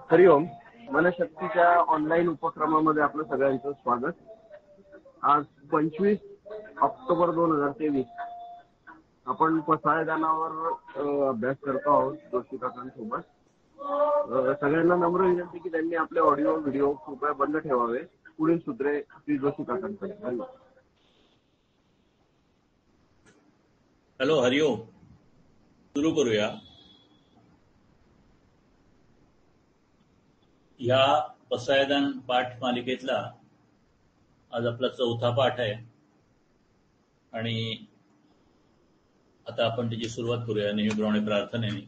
हरिओम. मनशक्तीच्या online उपक्रमामध्ये आपलं सगळ्यांचं स्वागत. आज 25 ऑक्टोबर 2023 आपण पसायदानावर अभ्यास करतो आहोत जोशी काकांसोबत. सगळ्यांना नम्र विनंती की त्यांनी आपले ऑडिओ व्हिडिओ कृपया बंद ठेवावे. पुढील सूत्रे श्री जोशी काकांकडे. धन्यवाद. हॅलो, हरिओम. सुरू करूया. ह्या पसायदान पाठ मालिकेतला आज आपला 4था पाठ आहे आणि आता आपण त्याची सुरुवात करूया नेहमीप्रमाणे प्रार्थनेने.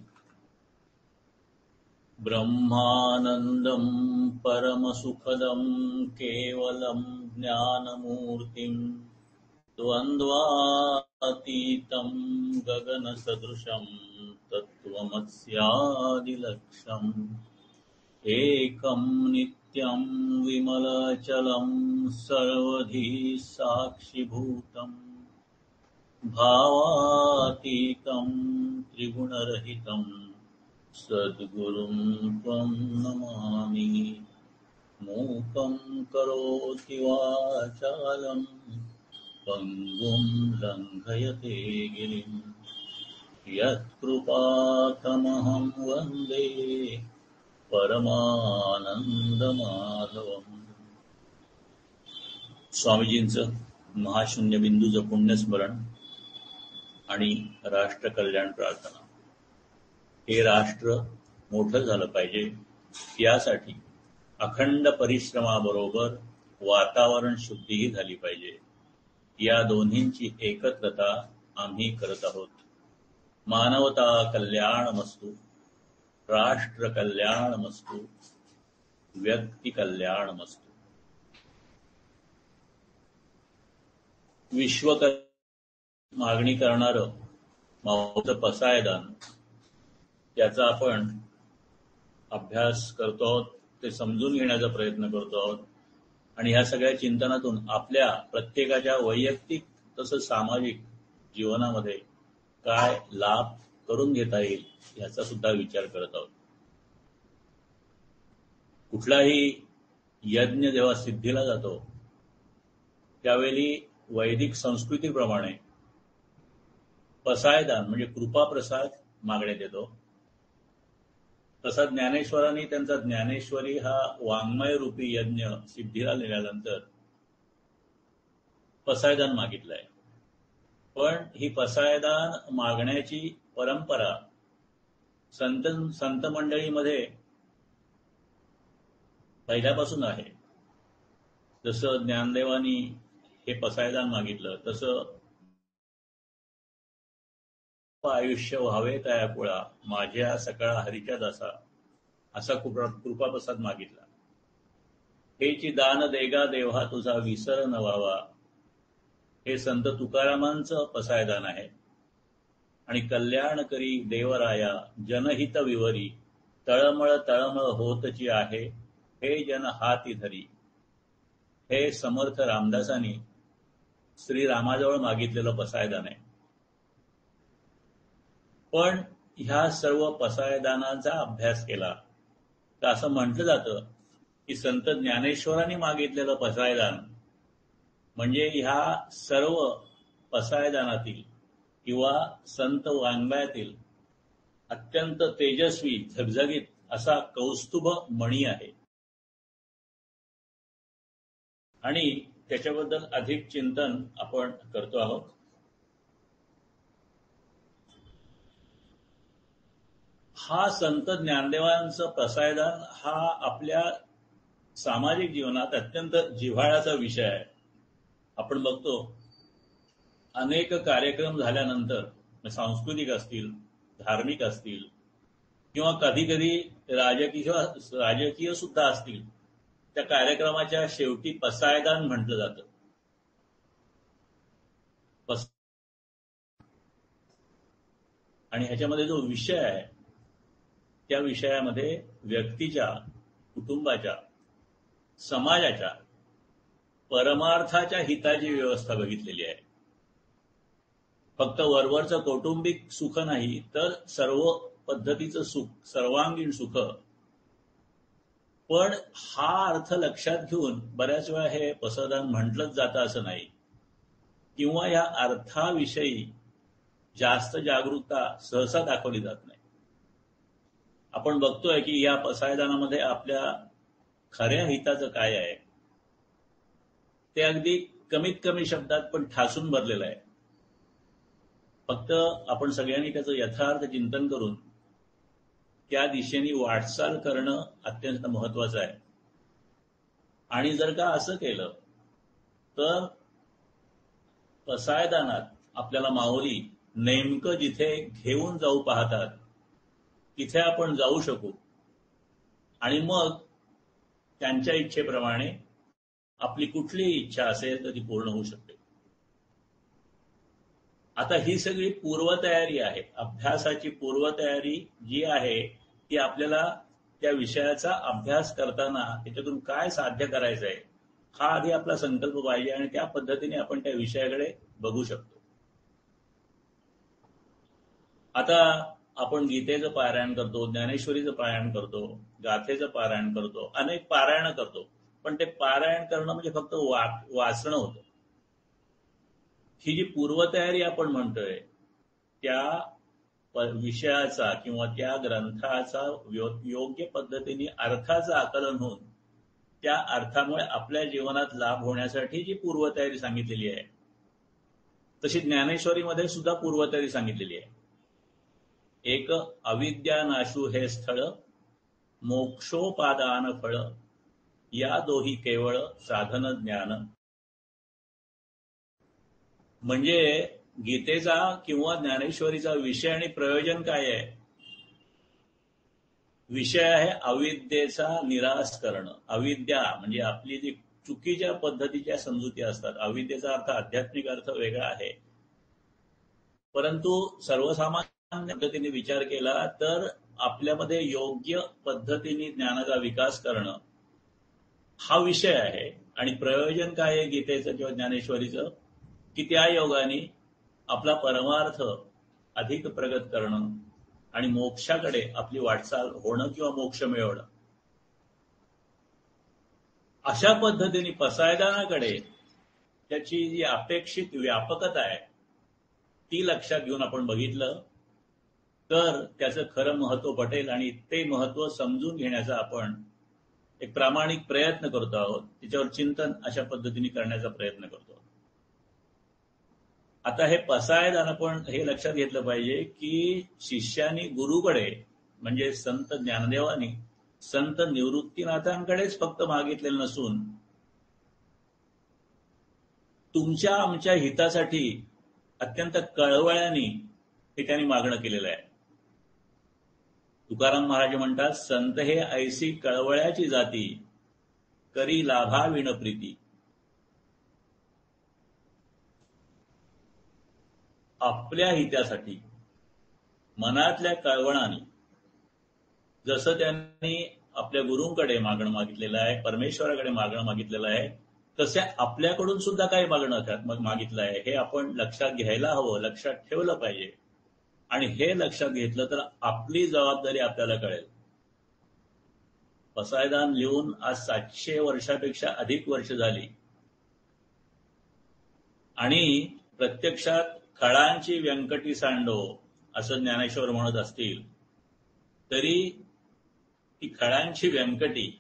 ब्रह्मानंदम परमसुखदम केवलम ज्ञानमूर्तिम द्वंद्वातीतं गगनसदृशं तत्त्वमस्यादिलक्ष्यम् एकं नित्यं विमलचलं सर्वधी साक्षिभूतं भावातीतं त्रिगुणरहितं सद्गुरुं त्वं नमामि. मूकं करोति वाचालं पंगुं लंघयते गिरिं यत्कृपातमहं वन्दे परमानंदमाधवम्. स्वामीजींचं महाशून्यबिंदूचं पुण्यस्मरण आणि राष्ट्रकल्याण प्रार्थना. हे राष्ट्र मोठं झालं पाहिजे यासाठी अखंड परिश्रमाबरोबर वातावरण शुद्धीही झाली पाहिजे. या दोन्हींची एकत्रता आम्ही करत आहोत. मानवता कल्याणमस्तु, राष्ट्र कल्याणमस्तु, व्यक्ती कल्याणमस्तु. विश्व मागणी करणारं माऊचं पसायदान, त्याचा आपण अभ्यास करतो आहोत, ते समजून घेण्याचा प्रयत्न करतो आहोत आणि ह्या सगळ्या चिंतनातून आपल्या प्रत्येकाच्या वैयक्तिक तसंच सामाजिक जीवनामध्ये काय लाभ करून घेता येईल याचा सुद्धा विचार करत आहोत. कुठलाही यज्ञ जेव्हा सिद्धीला जातो त्यावेळी वैदिक संस्कृतीप्रमाणे पसायदान म्हणजे कृपाप्रसाद मागण्यात येतो. तसा ज्ञानेश्वरांनी त्यांचा ज्ञानेश्वरी हा वाङ्मय रूपी यज्ञ सिद्धीला नेल्यानंतर पसायदान मागितलंय. पण ही पसायदान मागण्याची परंपरा संत मंडळीमध्ये पहिल्यापासून आहे. जसं ज्ञानदेवानी हे पसायदान मागितलं तसं आयुष्य व्हावे तया कुळा माझ्या सकाळ हरीच्या दासा असा कृपाप्रसाद मागितला. हेची दान देगा देवा तुझा विसर न व्हावा हे संत तुकारामांचं पसायदान आहे. आणि कल्याण करी देवराया जनहित विवरी तळमळ तळमळ होतची आहे हे जन हाती धरी हे समर्थ रामदासांनी श्रीरामाजवळ मागितलेलं पसायदान आहे. पण ह्या सर्व पसायदानाचा अभ्यास केला तर असं म्हटलं जातं की संत ज्ञानेश्वरांनी मागितलेलं पसायदान म्हणजे ह्या सर्व पसायदानातील किंवा संत वाङ्मयातील अत्यंत तेजस्वी झगझगीत असा कौस्तुभ मणी आहे. आणि त्याच्याबद्दल अधिक चिंतन आपण करतो आहोत. हा संत ज्ञानदेवांचं पसायदान हा आपल्या सामाजिक जीवनात अत्यंत जिव्हाळ्याचा विषय आहे. आपण बघतो अनेक कार्यक्रम झाल्यानंतर सांस्कृतिक असतील, धार्मिक असतील किंवा कधी कधी राजकीय सुद्धा असतील, त्या कार्यक्रमाच्या शेवटी पसायदान म्हटलं जातं. आणि ह्याच्यामध्ये जो विषय आहे त्या विषयामध्ये व्यक्तीच्या, कुटुंबाच्या, समाजाच्या, परमार्थाच्या हिताची व्यवस्था बघितलेली आहे. फक्त वरवरचं कौटुंबिक सुख नाही तर सर्व पद्धतीचं सुख, सर्वांगीण सुख पण हा अर्थ लक्षात घेऊन बऱ्याच वेळा हे पसायदान म्हटलंच जातं असं नाही, किंवा या अर्थाविषयी जास्त जागरूकता सहसा दाखवली जात नाही. आपण बघतोय की या पसायदानामध्ये आपल्या खऱ्या हिताचं काय आहे ते अगदी कमीत कमी शब्दात पण ठासून भरलेलं आहे. फक्त आपण सगळ्यांनी त्याचं यथार्थ चिंतन करून त्या दिशेने वाटचाल करणं अत्यंत महत्वाचं आहे. आणि जर का असं केलं तर पसायदानात आपल्याला माऊली नेमकं जिथे घेऊन जाऊ पाहतात तिथे आपण जाऊ शकू आणि मग त्यांच्या इच्छेप्रमाणे आपली कुठलीही इच्छा असेल तर ती पूर्ण होऊ शकते. आता ही सगळी पूर्वतयारी आहे, अभ्यासाची पूर्वतयारी जी आहे ती आपल्याला त्या विषयाचा अभ्यास करताना त्याच्यातून काय साध्य करायचं आहे हा आधी आपला संकल्प पाहिजे आणि त्या पद्धतीने आपण त्या विषयाकडे बघू शकतो. आता आपण गीतेचं पारायण करतो, ज्ञानेश्वरीचं पारायण करतो, गाथेचं पारायण करतो, अनेक पारायण करतो, पण ते पारायण करणं म्हणजे फक्त वाचणं होतं. ही जी पूर्वतयारी आपण म्हणतोय त्या विषयाचा किंवा त्या ग्रंथाचा योग्य पद्धतीने अर्थाचं आकलन होऊन त्या अर्थामुळे आपल्या जीवनात लाभ होण्यासाठी जी पूर्वतयारी सांगितलेली आहे तशी ज्ञानेश्वरीमध्ये सुद्धा पूर्वतयारी सांगितलेली आहे. एक अविद्या नाशू हे स्थळ, मोक्षोपादान फळ, या दोही केवळ साधन ज्ञान. म्हणजे गीतेचा किंवा ज्ञानेश्वरीचा विषय आणि प्रयोजन काय आहे? विषय आहे अविद्येचा निराश करणं. अविद्या म्हणजे आपली जी चुकीच्या पद्धतीच्या समजुती असतात. अविद्येचा अर्थ आध्यात्मिक अर्थ वेगळा आहे, परंतु सर्वसामान्य पद्धतीने विचार केला तर आपल्यामध्ये योग्य पद्धतीने ज्ञानाचा विकास करणं हा विषय आहे. आणि प्रयोजन काय आहे गीतेचं किंवा ज्ञानेश्वरीचं की त्या योगाने आपला परमार्थ अधिक प्रगत करणं आणि मोक्षाकडे आपली वाटचाल होणं किंवा मोक्ष मिळवणं. अशा पद्धतीने पसायदानाकडे त्याची जी अपेक्षित व्यापकता आहे ती लक्षात घेऊन आपण बघितलं तर त्याचं खरं महत्व पटेल आणि ते महत्व समजून घेण्याचा आपण एक प्रामाणिक प्रयत्न करतो आहोत. त्याच्यावर चिंतन अशा पद्धतीने करण्याचा प्रयत्न करतो. आता हे पसायदान आपण हे लक्षात घेतलं पाहिजे की शिष्यानी गुरुकडे म्हणजे संत ज्ञानदेवानी संत निवृत्तीनाथांकडेच फक्त मागितलेलं नसून तुमच्या आमच्या हितासाठी अत्यंत कळवळ्याने हे त्यांनी मागणं केलेलं आहे. तुकाराम महाराज म्हणतात, संत हे ऐसी कळवळ्याची जाती, करी लाभाविण प्रीती. आपल्या हितासाठी मनातल्या कळवणाने जसं त्यांनी आपल्या गुरूंकडे मागणं मागितलेलं आहे, परमेश्वराकडे मागणं मागितलेलं आहे, तसे आपल्याकडून सुद्धा काही मागणं मागितलं आहे हे आपण लक्षात घ्यायला हवं, लक्षात ठेवलं पाहिजे. आणि हे लक्षात घेतलं तर आपली जबाबदारी आपल्याला कळेल. पसायदान लिहून आज 700 वर्षापेक्षा अधिक वर्ष झाली आणि प्रत्यक्षात खळांची व्यंकटी सांडो असं ज्ञानेश्वर म्हणत असतील तरी ती खळांची व्यंकटी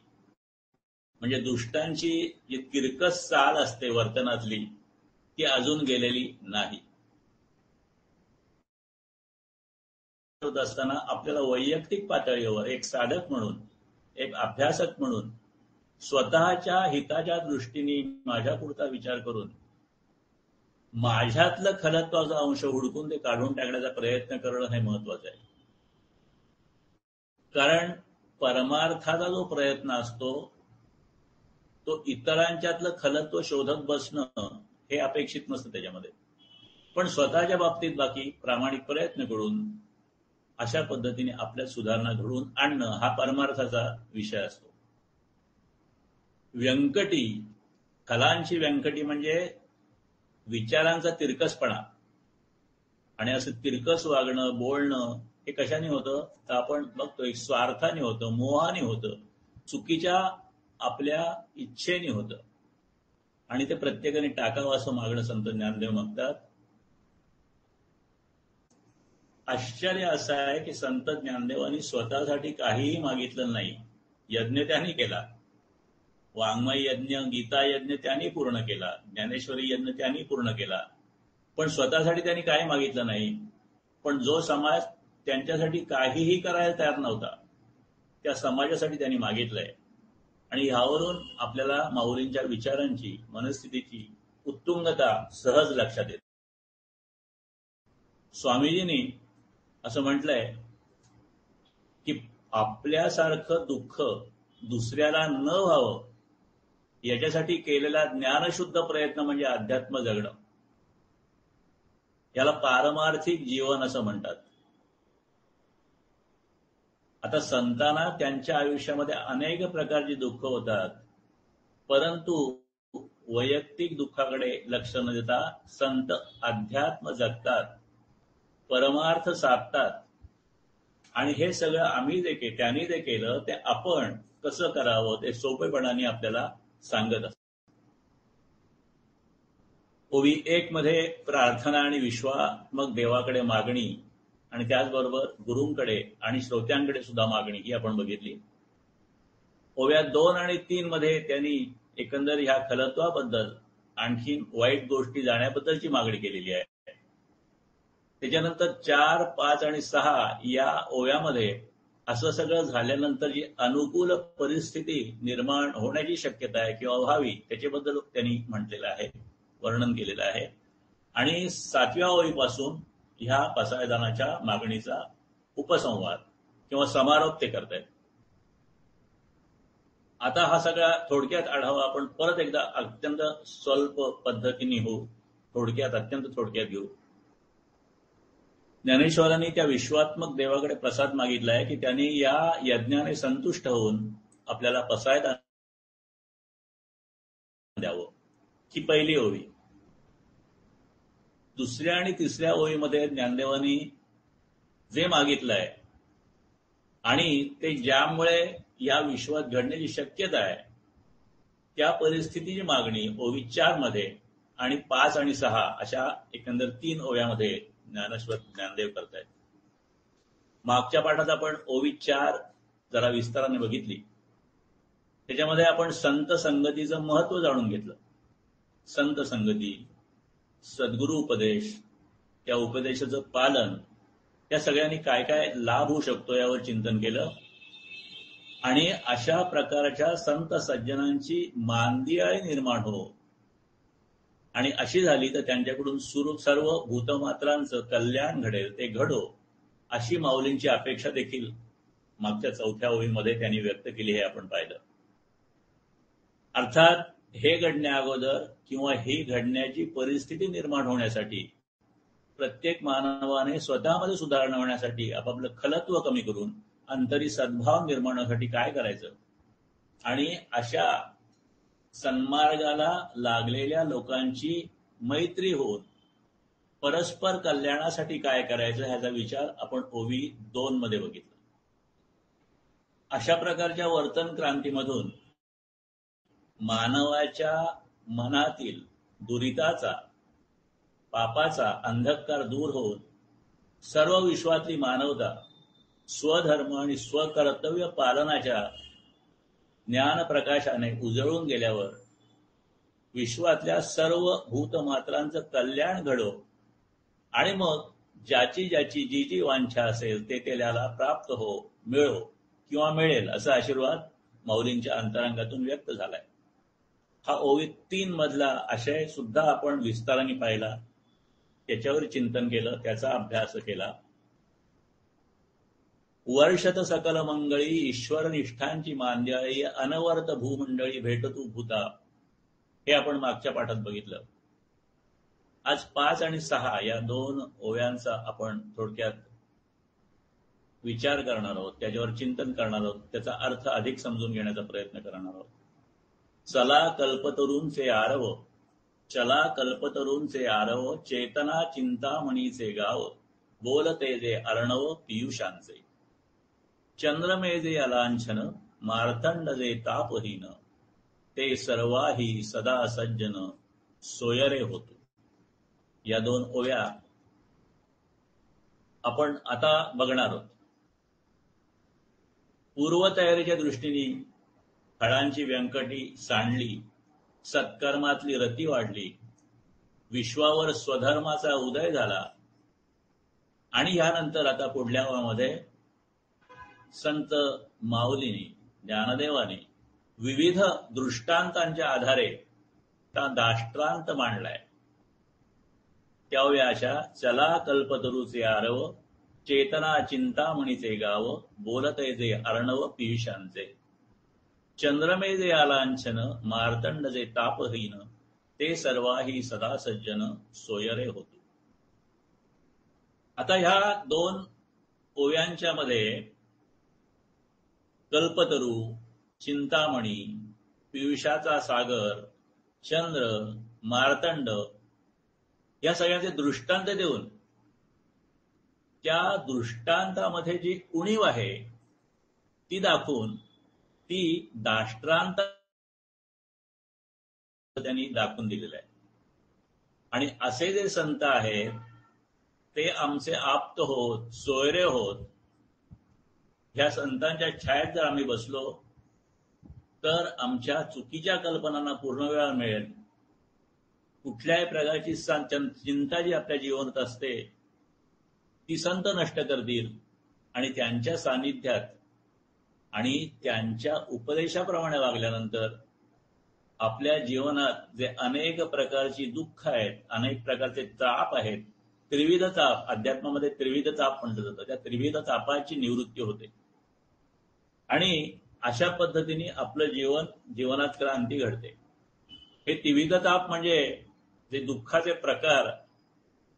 म्हणजे दुष्टांची जी तिरकस चाल असते वर्तनातली ती अजून गेलेली नाही. असताना आपल्याला वैयक्तिक पातळीवर एक साधक म्हणून, एक अभ्यासक म्हणून स्वतःच्या हिताच्या दृष्टीने माझ्यापुरता विचार करून माझ्यातलं खलत्वाचा अंश हुडकून ते काढून टाकण्याचा प्रयत्न करणं हे महत्वाचं आहे. कारण परमार्थाचा जो प्रयत्न असतो तो इतरांच्यातलं खलत्व शोधत बसणं हे अपेक्षित नसतं त्याच्यामध्ये, पण स्वतःच्या बाबतीत बाकी प्रामाणिक प्रयत्न करून अशा पद्धतीने आपल्या सुधारणा घडवून आणणं हा परमार्थाचा विषय असतो. व्यंकटी, खलांची व्यंकटी म्हणजे विचारांचा तिरकसपणा. आणि असं तिरकस वागणं, बोलणं हे कशाने होतं तर आपण बघतोय स्वार्थाने होतं, मोहाने होतं, चुकीच्या आपल्या इच्छेने होतं आणि ते प्रत्येकाने टाकावं असं मागणं संत ज्ञानदेव मागतात. आश्चर्य असं आहे की संत ज्ञानदेवांनी स्वतःसाठी काहीही मागितलं नाही. यज्ञ त्यांनी केला, वाङ्मय यज्ञ, गीता यज्ञ त्यांनी पूर्ण केला, ज्ञानेश्वरी यज्ञ त्यांनी पूर्ण केला, पण स्वतःसाठी त्यांनी काही मागितलं नाही. पण जो समाज त्यांच्यासाठी काहीही करायला तयार नव्हता त्या समाजासाठी त्यांनी मागितलंय. आणि ह्यावरून आपल्याला माऊलींच्या विचारांची, मनस्थितीची उत्तुंगता सहज लक्षात येते. स्वामीजींनी असं म्हटलंय की आपल्यासारखं दुःख दुसऱ्याला न व्हावं याच्यासाठी केलेला ज्ञानशुद्ध प्रयत्न म्हणजे अध्यात्म जगणं. याला पारमार्थिक जीवन असं म्हणतात. आता संतांना त्यांच्या आयुष्यामध्ये अनेक प्रकारची दुःख होतात, परंतु वैयक्तिक दुःखाकडे लक्ष न देता संत अध्यात्म जगतात, परमार्थ साधतात. आणि हे सगळं आम्ही त्यांनी जे केलं ते आपण कसं करावं ते सोपेपणाने आपल्याला सांगत असतात. ओवी 1 मध्ये प्रार्थना आणि विश्वात्मक देवाकडे मागणी आणि त्याचबरोबर गुरूंकडे आणि श्रोत्यांकडे सुद्धा मागणी ही आपण बघितली. ओव्या 2 आणि 3 मध्ये त्यांनी एकंदर ह्या खलत्वाबद्दल आणखीन वाईट गोष्टी जाण्याबद्दलची मागणी केलेली आहे. त्याच्यानंतर 4, 5 आणि 6 या ओव्यामध्ये असं सगळं झाल्यानंतर जी अनुकूल परिस्थिती निर्माण होण्याची शक्यता आहे किंवा व्हावी त्याच्याबद्दल त्यांनी म्हटलेलं आहे, वर्णन केलेलं आहे. आणि 7व्या ओळीपासून ह्या पसायदानाच्या मागणीचा उपसंवाद किंवा समारोप ते करतायत. आता हा सगळा थोडक्यात आढावा आपण परत एकदा अत्यंत स्वल्प पद्धतीने थोडक्यात अत्यंत थोडक्यात घेऊ. ज्ञानेश्वरांनी त्या विश्वात्मक देवाकडे प्रसाद मागितलाय की त्यांनी या यज्ञाने संतुष्ट होऊन आपल्याला पसायदान द्यावं. ही पहिली ओवी. दुसऱ्या आणि तिसऱ्या ओळीमध्ये ज्ञानदेवांनी जे मागितलंय आणि ते ज्यामुळे या विश्वात घडण्याची शक्यता आहे त्या परिस्थितीची मागणी ओवी 4 मध्ये आणि 5 आणि 6 अशा एकंदर 3 ओव्यामध्ये ज्ञानेश्वर ज्ञानदेव करतायत. मागच्या पाठात आपण ओवी 4 जरा विस्ताराने बघितली. त्याच्यामध्ये आपण संत संगतीचं महत्व जाणून घेतलं. संत संगती, सद्गुरु उपदेश, त्या उपदेशाचं पालन, त्या सगळ्यांनी काय काय लाभ होऊ शकतो यावर चिंतन केलं. आणि अशा प्रकारच्या संत सज्जनांची मांदियाळी निर्माण हो आणि अशी झाली तर त्यांच्याकडून सर्व भूतमात्रांचं कल्याण घडेल, ते घडो अशी माऊलींची अपेक्षा देखील मागच्या 4थ्या ओळीमध्ये त्यांनी व्यक्त केली हे आपण पाहिलं. अर्थात हे घडण्या अगोदर किंवा ही घडण्याची परिस्थिती निर्माण होण्यासाठी प्रत्येक मानवाने स्वतःमध्ये सुधारणा होण्यासाठी आपापलं खलत्व कमी करून अंतरी सद्भाव निर्माण होण्यासाठी काय करायचं आणि अशा सन्मार्गाला लागलेल्या लोकांची मैत्री होऊन परस्पर कल्याणासाठी काय करायचं ह्याचा विचार आपण ओवी 2 मध्ये बघितला. अशा प्रकारच्या वर्तन क्रांतीमधून मानवाच्या मनातील दुरिताचा, पापाचा अंधकार दूर होऊन सर्व विश्वातली मानवता स्वधर्म आणि स्वकर्तव्य पालनाच्या ज्ञान प्रकाशाने उजळून गेल्यावर विश्वातल्या सर्व भूतमात्रांचं कल्याण घडो आणि मग ज्याची ज्याची जी जी वांछा असेल ते त्याला प्राप्त हो, मिळो किंवा मिळेल असा आशीर्वाद माऊलींच्या अंतरंगातून व्यक्त झालाय. हा ओवी 3 मधला आशय सुद्धा आपण विस्ताराने पाहिला, त्याच्यावर चिंतन केलं, त्याचा अभ्यास केला. वर्षत सकल मंगळी ईश्वर निष्ठांची मांद्याळी अनवर्त भूमंडळी भेटतू भूता हे आपण मागच्या पाठात बघितलं. आज 5 आणि 6 या 2 ओव्यांचा आपण थोडक्यात विचार करणार आहोत, त्याच्यावर चिंतन करणार आहोत, त्याचा अर्थ अधिक समजून घेण्याचा प्रयत्न करणार आहोत. चला कल्पतरूंचे आरव, चला कल्पतरूंचे आरव, चेतना चिंतामणीचे गाव, बोलते जे अर्णव पियुषांचे, चंद्रमेजे अलांछन मार्तंड जे तापहीन ते सर्वाही सदा सज्जन सोयरे होतो. या 2 ओव्या आपण आता बघणार आहोत. पूर्वतयारीच्या दृष्टीने फळांची व्यंकटी सांडली, सत्कर्मातली रती वाढली, विश्वावर स्वधर्माचा उदय झाला. आणि यानंतर आता पुढल्या ओव्यामध्ये संत माऊलींनी, ज्ञानदेवाने विविध दृष्टांतांच्या आधारे दाष्टांत मांडलाय. त्या ओव्या अशा: चला कल्पतरूचे आरव, चेतना चिंतामणीचे गाव, बोलते जे अर्णव पियुषांचे. चंद्रमे जे आलांछन, मार्तंड जे तापहीन, ते सर्वाही सदा सज्जन सोयरे होतो. आता ह्या 2 ओव्यांच्या मध्ये कल्पतरू, चिंतामणी, पियुषाचा सागर, चंद्र, मार्तंड या सगळ्यांचे दृष्टांत देऊन त्या दृष्टांतामध्ये जी उणीव आहे ती दाखवून ती दाष्टांत त्यांनी दाखवून दिलेलं आहे. आणि असे जे संत आहेत ते आमचे आप्त होत, सोयरे होत. ह्या संतांच्या छायेत जर आम्ही बसलो तर आमच्या चुकीच्या कल्पनांना पूर्ण वेळ मिळेल. कुठल्याही प्रकारची चिंता जी आपल्या जीवनात असते ती संत नष्ट करतील. आणि त्यांच्या सानिध्यात आणि त्यांच्या उपदेशाप्रमाणे वागल्यानंतर आपल्या जीवनात जे अनेक प्रकारची दुःख आहेत, अनेक प्रकारचे ताप आहेत, त्रिविध ताप, अध्यात्मामध्ये त्रिविध ताप म्हटलं जातं, त्या त्रिविध तापाची निवृत्ती होते. आणि अशा पद्धतीने आपलं जीवनात क्रांती घडते. हे त्रिविध ताप म्हणजे जे दुःखाचे प्रकार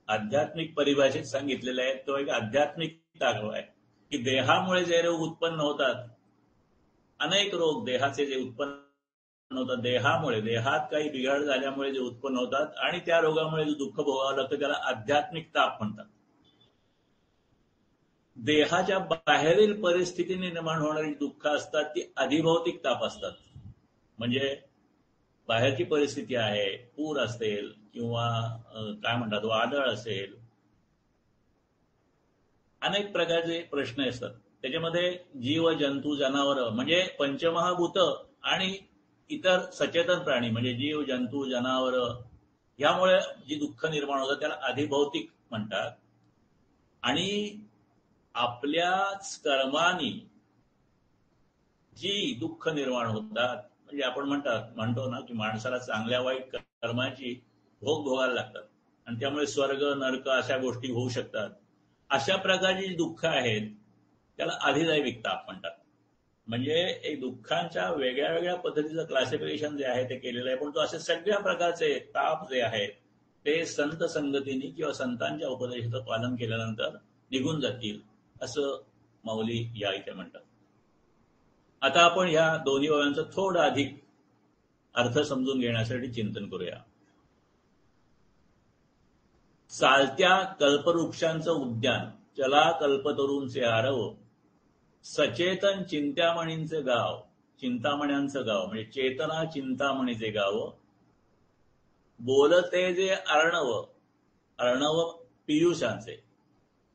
आध्यात्मिक परिभाषेत सांगितलेले आहेत, तो एक आध्यात्मिक ताप आहे की देहामुळे जे रोग उत्पन्न होतात, अनेक रोग देहाचे जे उत्पन्न होतात, देहात काही बिघाड झाल्यामुळे जे उत्पन्न होतात आणि त्या रोगामुळे जे दुःख भोगावं लागतं त्याला आध्यात्मिक ताप म्हणतात. देहाच्या बाहेरील परिस्थितीने निर्माण होणारी दुःख असतात ती अधिभौतिक ताप असतात. म्हणजे बाहेरची परिस्थिती आहे, पूर असेल किंवा काय म्हणतात वादळ असेल, अनेक प्रकारचे प्रश्न असतात. त्याच्यामध्ये जीव, जंतू, जनावर म्हणजे पंचमहाभूत आणि इतर सचेतन प्राणी म्हणजे जीव, जंतू, जनावर यामुळे जी दुःख निर्माण होतात त्याला अधिभौतिक म्हणतात. आणि आपल्याच कर्मानी जी दुःख निर्माण होतात, म्हणजे आपण म्हणतो ना की माणसाला चांगल्या वाईट कर्माची भोग भोगायला लागतात आणि त्यामुळे स्वर्ग नरक अशा गोष्टी होऊ शकतात. अशा प्रकारची जी दुःख आहेत त्याला अधिदैविक ताप म्हणतात. म्हणजे एक दुःखांच्या वेगळ्या वेगळ्या पद्धतीचं क्लासिफिकेशन जे आहे ते केलेलं आहे, पण तो असे सगळ्या प्रकारचे ताप जे आहेत ते संत संगतीने किंवा संतांच्या उपदेशाचं पालन केल्यानंतर निघून जातील असं माऊली या इथे म्हणतात. आता आपण ह्या दोन्ही ओव्यांचा थोडा अधिक अर्थ समजून घेण्यासाठी चिंतन करूया. चालत्या कल्पवृक्षांचं उद्यान, चला कल्पतरूंचे आरव, सचेतन चिंतामणींचे गाव, चिंतामण्यांचं गाव म्हणजे चेतना चिंतामणीचे गाव, बोलते जे अर्णव, अर्णव पियुषांचे,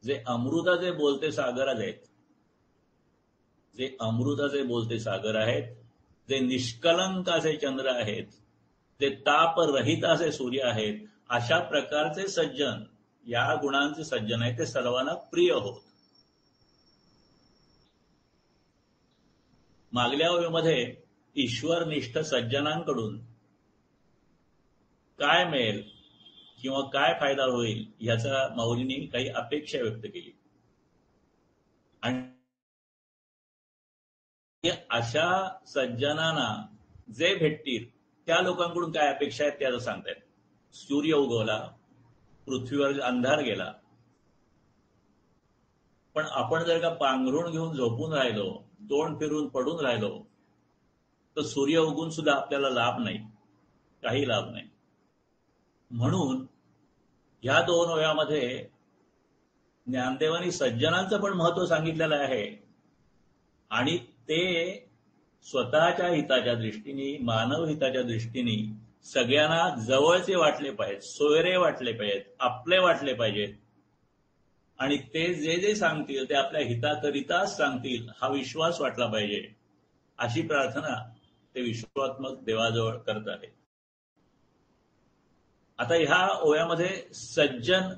जे अमृताचे बोलते सागर आहेत, जे अमृताचे बोलते सागर आहेत, जे निष्कलंक असे चंद्र आहेत, जे तापरहित असे सूर्य आहेत, अशा प्रकारचे सज्जन, या गुणांचे सज्जन आहेत ते सर्वांना प्रिय होत. मागल्या ओव्यामध्ये ईश्वरनिष्ठ सज्जनांकडून काय मिळेल किंवा काय फायदा होईल याचा माऊलींनी काही अपेक्षा व्यक्त केली. आणि अशा सज्जनांना जे भेटतील त्या लोकांकडून काय अपेक्षा आहेत त्याचं सांगतायत. सूर्य उगवला, पृथ्वीवर अंधार गेला, पण आपण जर का पांघरुण घेऊन झोपून राहिलो, तोंड फिरून पडून राहिलो, तर सूर्य उगून सुद्धा आपल्याला लाभ नाही, काही लाभ नाही. म्हणून ह्या दोन ओव्यामध्ये ज्ञानदेवांनी सज्जनांचं पण महत्व सांगितलेलं आहे आणि ते स्वतःच्या हिताच्या दृष्टीने, मानव हिताच्या दृष्टीने सगळ्यांना जवळचे वाटले पाहिजेत, सोयरे वाटले पाहिजेत, आपले वाटले पाहिजेत. आणि ते जे जे सांगतील ते आपल्या हिताकरिताच सांगतील हा विश्वास वाटला पाहिजे. अशी प्रार्थना ते विश्वात्मक देवाजवळ करत आहेत. आता ह्या ओव्यामध्ये सज्जन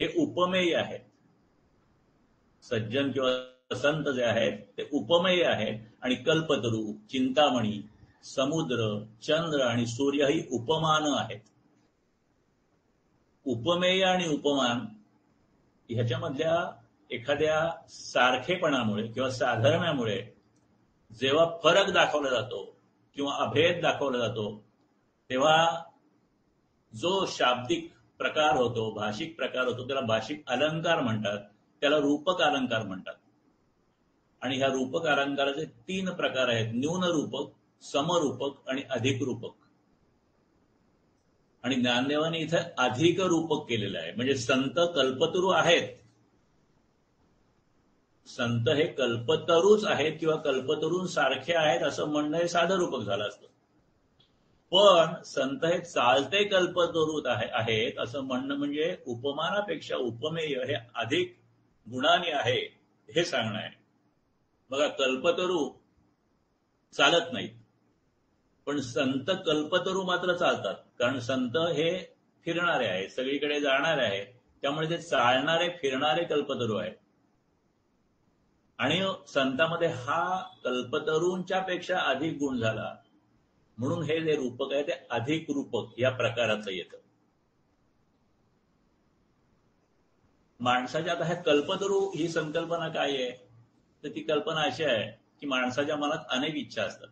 हे उपमेय आहेत. सज्जन किंवा संत जे आहेत ते उपमेय आहेत. आणि कल्पतरू, चिंतामणी, समुद्र, चंद्र आणि सूर्य ही उपमान आहेत. उपमेय आणि उपमान ह्याच्यामधल्या एखाद्या सारखेपणामुळे किंवा साधारण्यामुळे जेव्हा फरक दाखवला जातो किंवा अभेद दाखवला जातो, तेव्हा जो शाब्दिक प्रकार होतो, भाषिक प्रकार होतो, त्याला भाषिक अलंकार म्हणतात, त्याला रूपक अलंकार म्हणतात. आणि ह्या रूपक अलंकाराचे 3 प्रकार आहेत: न्यून रूपक, समरूपक आणि अधिक रूपक. आणि ज्ञानदेवाने इथे अधिक रूपक केलेलं आहे. म्हणजे संत कल्पतरू आहेत, संत हे कल्पतरूच आहेत किंवा कल्पतरूंसारखे आहेत असं म्हणणं हे साधं रूपक झालं असतं. पण संत हे चालते कल्पतरू आहेत असं म्हणणं म्हणजे उपमानापेक्षा उपमेय हे अधिक गुणाने आहे हे सांगणं आहे. बघा, कल्पतरू चालत नाहीत, पण संत कल्पतरू मात्र चालतात. कारण संत हे फिरणारे आहेत, सगळीकडे जाणारे आहेत, त्यामुळे ते चालणारे फिरणारे कल्पतरू आहेत. आणि संतामध्ये हा कल्पतरूंच्या पेक्षा अधिक गुण झाला, म्हणून हे जे रूपक आहे ते अधिक रूपक या प्रकाराचं येतं. माणसाच्या आता ह्या कल्पतरू ही संकल्पना काय आहे, तर ती कल्पना अशी आहे की माणसाच्या मनात अनेक इच्छा असतात.